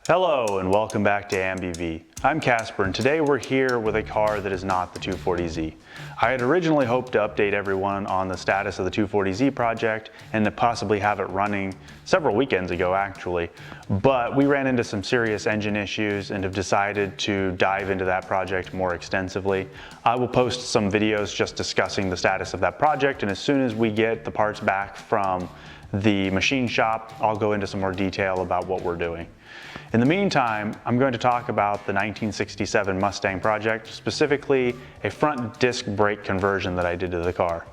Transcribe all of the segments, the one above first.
Hello and welcome back to AmbiV. I'm Casper and today we're here with a car that is not the 240Z. I had originally hoped to update everyone on the status of the 240Z project and to possibly have it running several weekends ago actually, but we ran into some serious engine issues and have decided to dive into that project more extensively. I will post some videos just discussing the status of that project, and as soon as we get the parts back from the machine shop, I'll go into some more detail about what we're doing. In the meantime, I'm going to talk about the 1967 Mustang project, specifically a front disc brake conversion that I did to the car.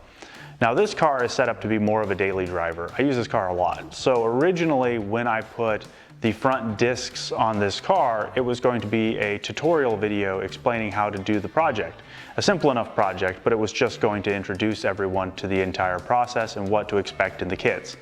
Now this car is set up to be more of a daily driver. I use this car a lot. So originally when I put the front discs on this car, it was going to be a tutorial video explaining how to do the project. A simple enough project, but it was just going to introduce everyone to the entire process and what to expect in the kits.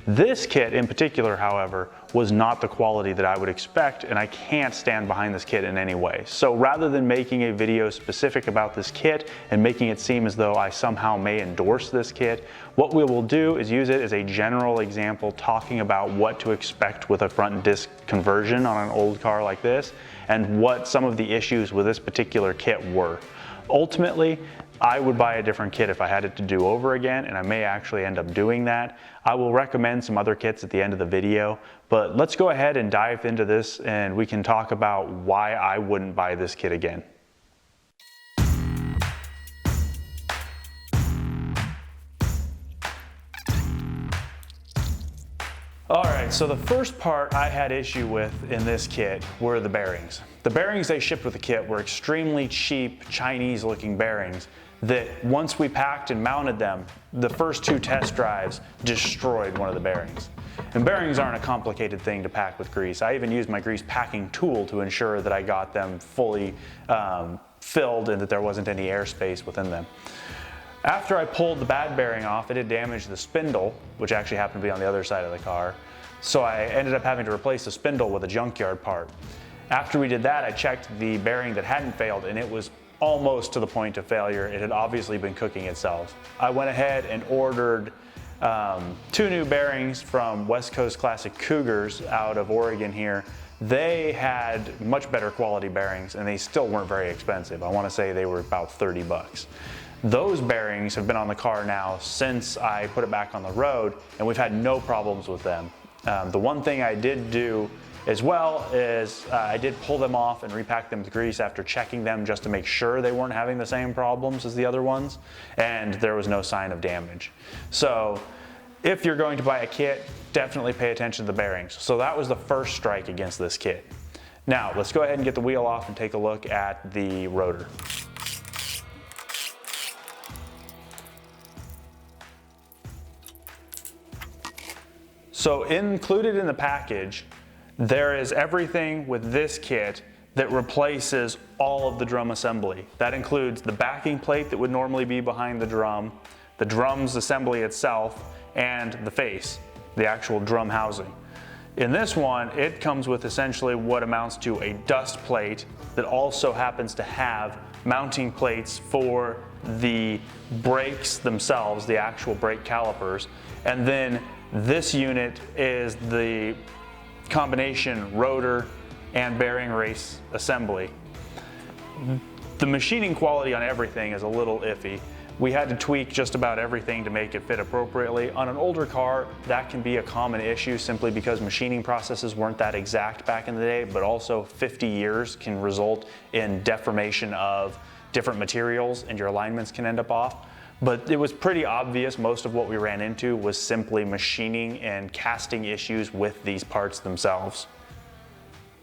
This kit in particular, however, was not the quality that I would expect, and I can't stand behind this kit in any way. So rather than making a video specific about this kit and making it seem as though I somehow may endorse this kit, what we will do is use it as a general example talking about what to expect with a front disc conversion on an old car like this and what some of the issues with this particular kit were. Ultimately, I would buy a different kit if I had it to do over again, and I may actually end up doing that. I will recommend some other kits at the end of the video, but let's go ahead and dive into this and we can talk about why I wouldn't buy this kit again. Alright, so the first part I had issue with in this kit were the bearings. The bearings they shipped with the kit were extremely cheap, Chinese looking bearings that once we packed and mounted them, the first two test drives destroyed one of the bearings. And bearings aren't a complicated thing to pack with grease. I even used my grease packing tool to ensure that I got them fully filled and that there wasn't any airspace within them. After I pulled the bad bearing off, it had damaged the spindle, which actually happened to be on the other side of the car. So I ended up having to replace the spindle with a junkyard part. After we did that, I checked the bearing that hadn't failed, and it was almost to the point of failure. It had obviously been cooking itself. I went ahead and ordered two new bearings from West Coast Classic Cougars out of Oregon here. They had much better quality bearings and they still weren't very expensive. I want to say they were about 30 bucks. Those bearings have been on the car now since I put it back on the road, and we've had no problems with them. The one thing I did do as well is I did pull them off and repack them with grease after checking them just to make sure they weren't having the same problems as the other ones, and there was no sign of damage. So if you're going to buy a kit, definitely pay attention to the bearings. So that was the first strike against this kit. Now let's go ahead and get the wheel off and take a look at the rotor. So included in the package, there is everything with this kit that replaces all of the drum assembly. That includes the backing plate that would normally be behind the drum's assembly itself, and the face, the actual drum housing. In this one, it comes with essentially what amounts to a dust plate that also happens to have mounting plates for the brakes themselves, the actual brake calipers, and then this unit is the combination rotor and bearing race assembly. The machining quality on everything is a little iffy. We had to tweak just about everything to make it fit appropriately. On an older car, that can be a common issue simply because machining processes weren't that exact back in the day, but also 50 years can result in deformation of different materials and your alignments can end up off. But it was pretty obvious most of what we ran into was simply machining and casting issues with these parts themselves.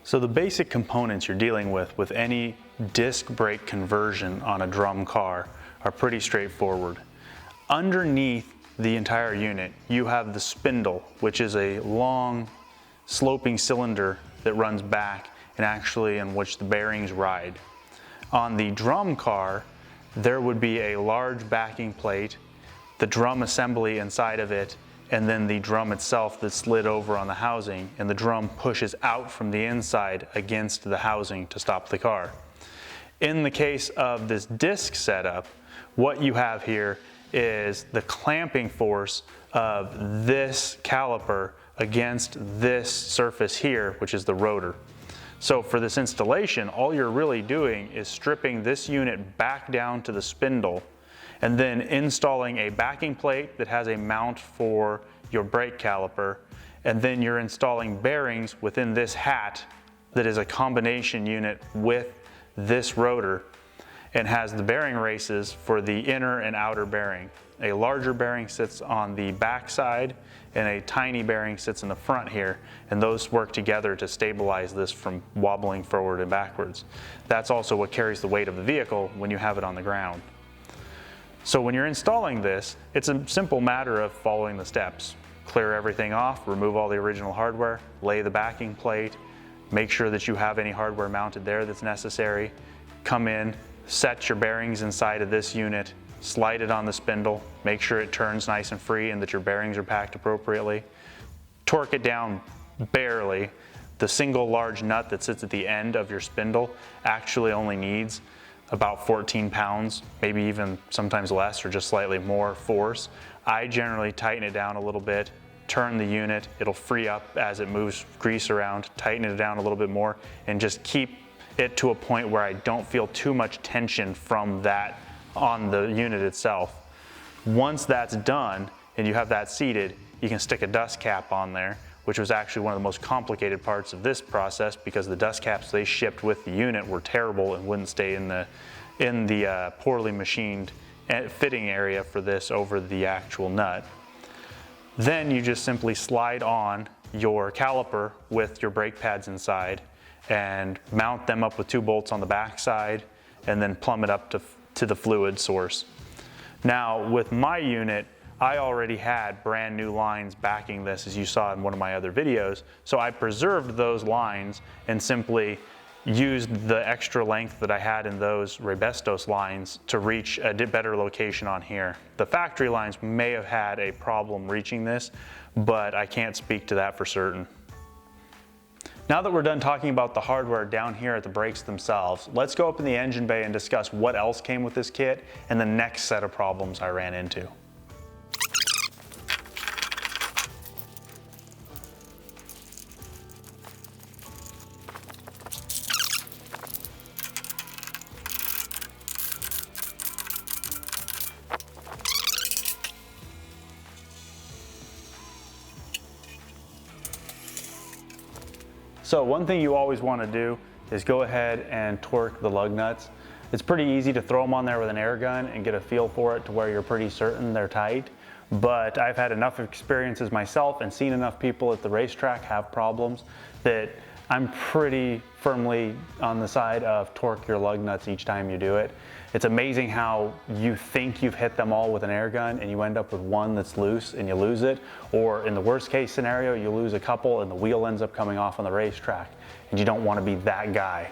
So the basic components you're dealing with any disc brake conversion on a drum car are pretty straightforward. Underneath the entire unit, you have the spindle, which is a long sloping cylinder that runs back and actually in which the bearings ride. On the drum car, there would be a large backing plate, the drum assembly inside of it, and then the drum itself that's slid over on the housing, and the drum pushes out from the inside against the housing to stop the car. In the case of this disc setup, what you have here is the clamping force of this caliper against this surface here, which is the rotor. So for this installation, all you're really doing is stripping this unit back down to the spindle and then installing a backing plate that has a mount for your brake caliper, and then you're installing bearings within this hat that is a combination unit with this rotor and has the bearing races for the inner and outer bearing. A larger bearing sits on the back side and a tiny bearing sits in the front here, and those work together to stabilize this from wobbling forward and backwards. That's also what carries the weight of the vehicle when you have it on the ground. So when you're installing this, it's a simple matter of following the steps. Clear everything off, remove all the original hardware, lay the backing plate, make sure that you have any hardware mounted there that's necessary, come in, set your bearings inside of this unit, slide it on the spindle, make sure it turns nice and free and that your bearings are packed appropriately. Torque it down barely. The single large nut that sits at the end of your spindle actually only needs about 14 pounds, maybe even sometimes less or just slightly more force. I generally tighten it down a little bit, turn the unit, it'll free up as it moves grease around, tighten it down a little bit more, and just keep it to a point where I don't feel too much tension from that on the unit itself. Once that's done and you have that seated, you can stick a dust cap on there, which was actually one of the most complicated parts of this process because the dust caps they shipped with the unit were terrible and wouldn't stay in the poorly machined fitting area for this over the actual nut. Then you just simply slide on your caliper with your brake pads inside and mount them up with 2 bolts on the back side and then plumb it up to the fluid source. Now with my unit, I already had brand new lines backing this, as you saw in one of my other videos, so I preserved those lines and simply used the extra length that I had in those Rebestos lines to reach a better location on here. The factory lines may have had a problem reaching this, but I can't speak to that for certain. Now that we're done talking about the hardware down here at the brakes themselves, let's go up in the engine bay and discuss what else came with this kit and the next set of problems I ran into. So one thing you always want to do is go ahead and torque the lug nuts. It's pretty easy to throw them on there with an air gun and get a feel for it to where you're pretty certain they're tight. But I've had enough experiences myself and seen enough people at the racetrack have problems that I'm pretty firmly on the side of torque your lug nuts each time you do it. It's amazing how you think you've hit them all with an air gun and you end up with one that's loose and you lose it. Or in the worst case scenario, you lose a couple and the wheel ends up coming off on the racetrack. And you don't want to be that guy.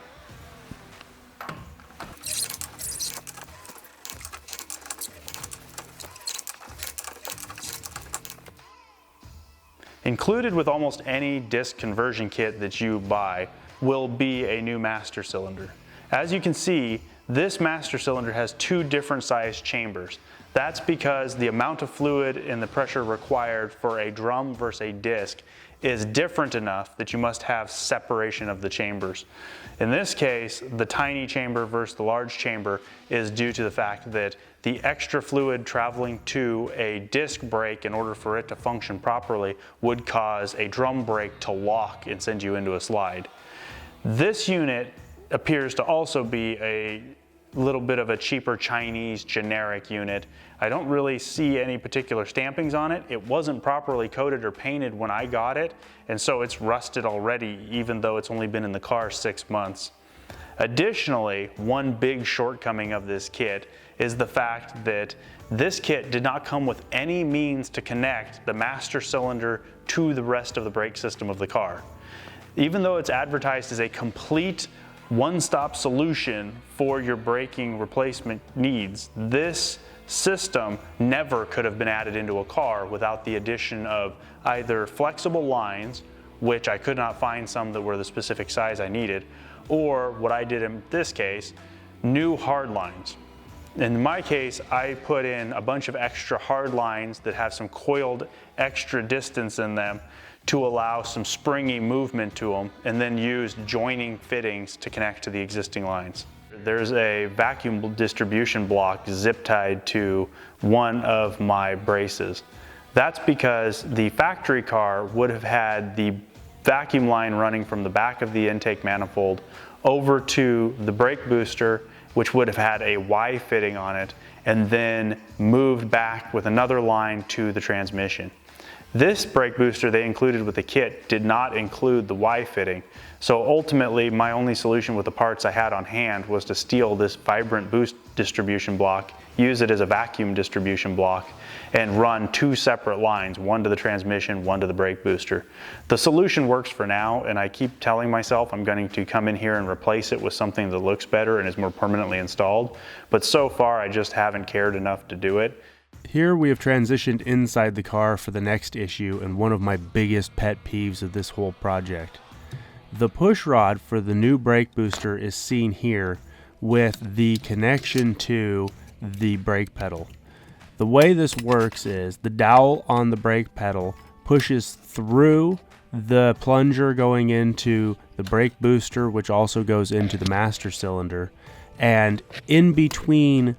Included with almost any disc conversion kit that you buy will be a new master cylinder. As you can see, this master cylinder has 2 different sized chambers. That's because the amount of fluid and the pressure required for a drum versus a disc is different enough that you must have separation of the chambers. In this case, the tiny chamber versus the large chamber is due to the fact that the extra fluid traveling to a disc brake in order for it to function properly would cause a drum brake to lock and send you into a slide. This unit appears to also be a little bit of a cheaper Chinese generic unit. I don't really see any particular stampings on it. It wasn't properly coated or painted when I got it, and so it's rusted already even though it's only been in the car 6 months. Additionally, one big shortcoming of this kit is the fact that this kit did not come with any means to connect the master cylinder to the rest of the brake system of the car. Even though it's advertised as a complete one-stop solution for your braking replacement needs, this system never could have been added into a car without the addition of either flexible lines, which I could not find some that were the specific size I needed, or what I did in this case, new hard lines. In my case, I put in a bunch of extra hard lines that have some coiled extra distance in them to allow some springy movement to them, and then used joining fittings to connect to the existing lines. There's a vacuum distribution block zip tied to one of my braces. That's because the factory car would have had the vacuum line running from the back of the intake manifold over to the brake booster, which would have had a Y fitting on it, and then moved back with another line to the transmission. This brake booster they included with the kit did not include the Y fitting, so ultimately my only solution with the parts I had on hand was to steal this vibrant boost distribution block, use it as a vacuum distribution block, and run two separate lines, one to the transmission, one to the brake booster. The solution works for now, and I keep telling myself I'm going to come in here and replace it with something that looks better and is more permanently installed, but so far I just haven't cared enough to do it. Here we have transitioned inside the car for the next issue and one of my biggest pet peeves of this whole project. The push rod for the new brake booster is seen here with the connection to the brake pedal. The way this works is the dowel on the brake pedal pushes through the plunger going into the brake booster, which also goes into the master cylinder, and in between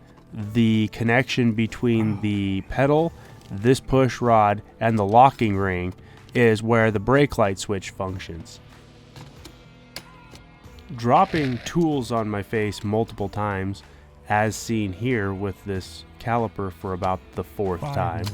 the connection between the pedal, this push rod, and the locking ring is where the brake light switch functions. Dropping tools on my face multiple times, as seen here with this caliper for about the fourth time,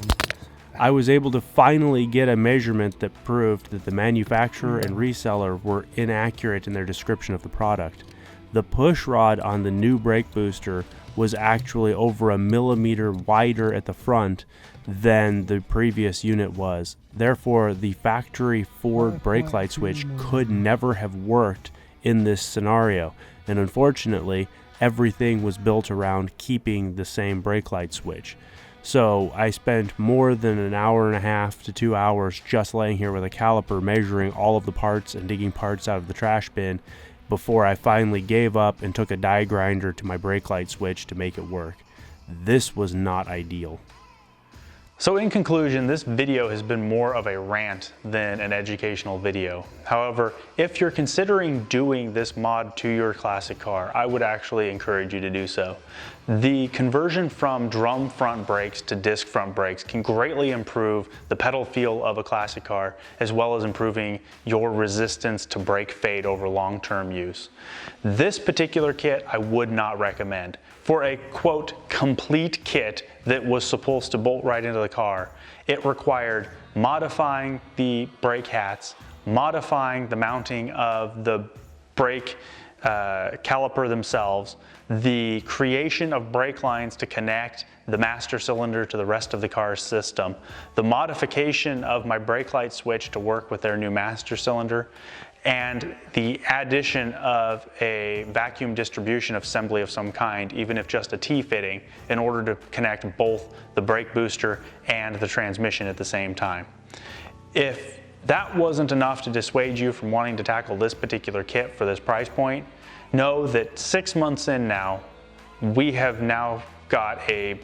I was able to finally get a measurement that proved that the manufacturer and reseller were inaccurate in their description of the product. The push rod on the new brake booster was actually over 1 millimeter wider at the front than the previous unit was. Therefore, the factory Ford brake light switch could never have worked in this scenario, and unfortunately everything was built around keeping the same brake light switch. So I spent more than an hour and a half to 2 hours just laying here with a caliper measuring all of the parts and digging parts out of the trash bin before I finally gave up and took a die grinder to my brake light switch to make it work. This was not ideal. So in conclusion, this video has been more of a rant than an educational video. However, if you're considering doing this mod to your classic car, I would actually encourage you to do so. The conversion from drum front brakes to disc front brakes can greatly improve the pedal feel of a classic car, as well as improving your resistance to brake fade over long-term use. This particular kit I would not recommend. For a quote complete kit that was supposed to bolt right into the car, it required modifying the brake hats, modifying the mounting of the brake caliper themselves, the creation of brake lines to connect the master cylinder to the rest of the car's system, the modification of my brake light switch to work with their new master cylinder, and the addition of a vacuum distribution assembly of some kind, even if just a T-fitting, in order to connect both the brake booster and the transmission at the same time. If that wasn't enough to dissuade you from wanting to tackle this particular kit for this price point, know that 6 months in now, we have now got a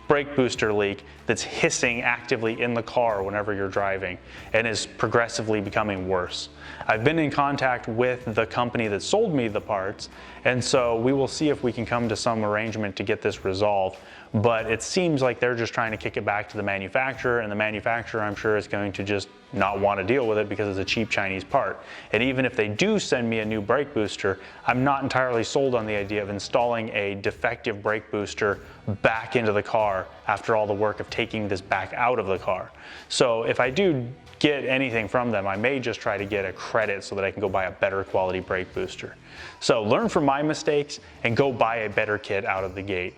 brake booster leak that's hissing actively in the car whenever you're driving and is progressively becoming worse. I've been in contact with the company that sold me the parts, and so we will see if we can come to some arrangement to get this resolved. But it seems like they're just trying to kick it back to the manufacturer, and the manufacturer, I'm sure, is going to just not want to deal with it because it's a cheap Chinese part. And even if they do send me a new brake booster, I'm not entirely sold on the idea of installing a defective brake booster back into the car after all the work of taking this back out of the car. So if I do get anything from them, I may just try to get a credit so that I can go buy a better quality brake booster. So learn from my mistakes and go buy a better kit out of the gate.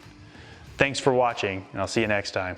Thanks for watching, and I'll see you next time.